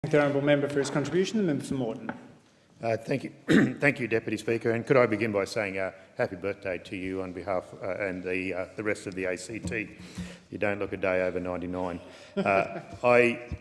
The honourable member for his contribution. The member for Moreton. Thank you, thank you, Deputy Speaker. And could I begin by saying happy birthday to you on behalf and the rest of the ACT. You don't look a day over 99.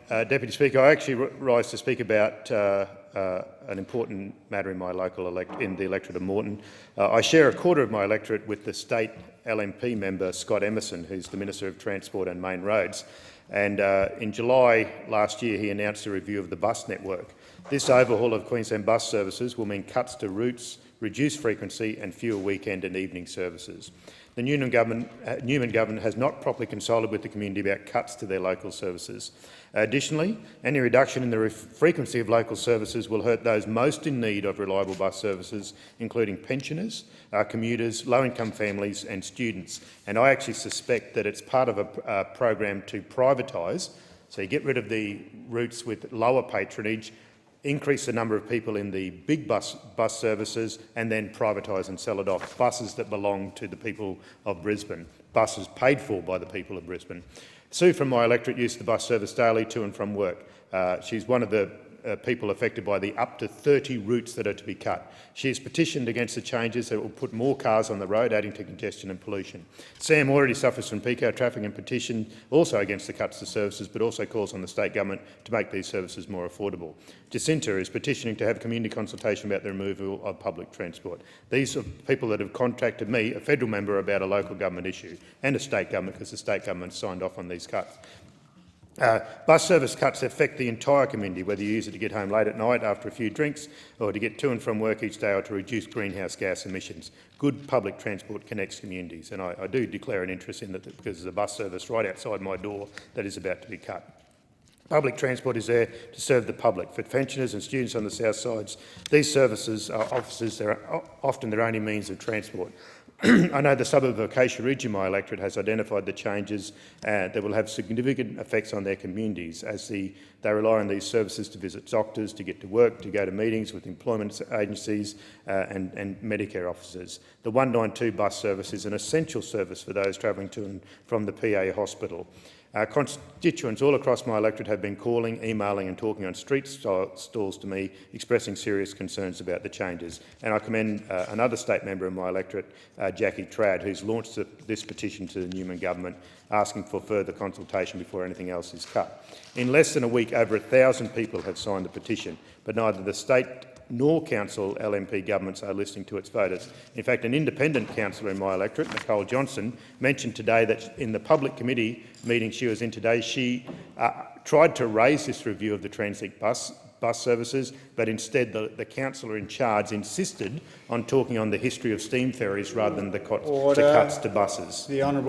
Deputy Speaker, I actually rise to speak about an important matter in my local in the electorate of Moreton. I share a quarter of my electorate with the state LMP member Scott Emerson, who's the Minister of Transport and Main Roads. And in July last year, he announced a review of the bus network. This overhaul of Queensland bus services will mean cuts to routes, reduced frequency and fewer weekend and evening services. The Newman government has not properly consulted with the community about cuts to their local services. Additionally, any reduction in the frequency of local services will hurt those most in need of reliable bus services, including pensioners, commuters, low-income families and students. And I actually suspect that it's part of a program to privatise, so you get rid of the routes with lower patronage, increase the number of people in the big bus services and then privatise and sell it off. Buses that belong to the people of Brisbane, buses paid for by the people of Brisbane. Sue from my electorate used the bus service daily to and from work. She's one of the people affected by the up to 30 routes that are to be cut. She has petitioned against the changes that will put more cars on the road, adding to congestion and pollution. Sam already suffers from peak hour traffic and petitioned also against the cuts to services, but also calls on the state government to make these services more affordable. Jacinta is petitioning to have community consultation about the removal of public transport. These are people that have contacted me, a federal member, about a local government issue and a state government, because the state government signed off on these cuts. Bus service cuts affect the entire community, whether you use it to get home late at night after a few drinks or to get to and from work each day or to reduce greenhouse gas emissions. Good public transport connects communities, and I do declare an interest in that because there's a bus service right outside my door that is about to be cut. Public transport is there to serve the public. For pensioners and students on the south sides, these services are offices that are often their only means of transport. I know the suburb of Acacia Ridge in my electorate has identified the changes that will have significant effects on their communities as they rely on these services to visit doctors, to get to work, to go to meetings with employment agencies and Medicare officers. The 192 bus service is an essential service for those travelling to and from the PA hospital. Constituents all across my electorate have been calling, emailing and talking on street stalls to me, expressing serious concerns about the changes. And I commend another state member in my electorate, Jackie Trad, who's launched this petition to the Newman government, asking for further consultation before anything else is cut. In less than a week, over 1,000 people have signed the petition, but neither the state nor council LMP governments are listening to its voters. In fact, an independent councillor in my electorate, Nicole Johnson, mentioned today that in the public committee meeting she was in today, she tried to raise this review of the Translink bus services, but instead the councillor in charge insisted on talking on the history of steam ferries rather than the cuts to buses. The honourable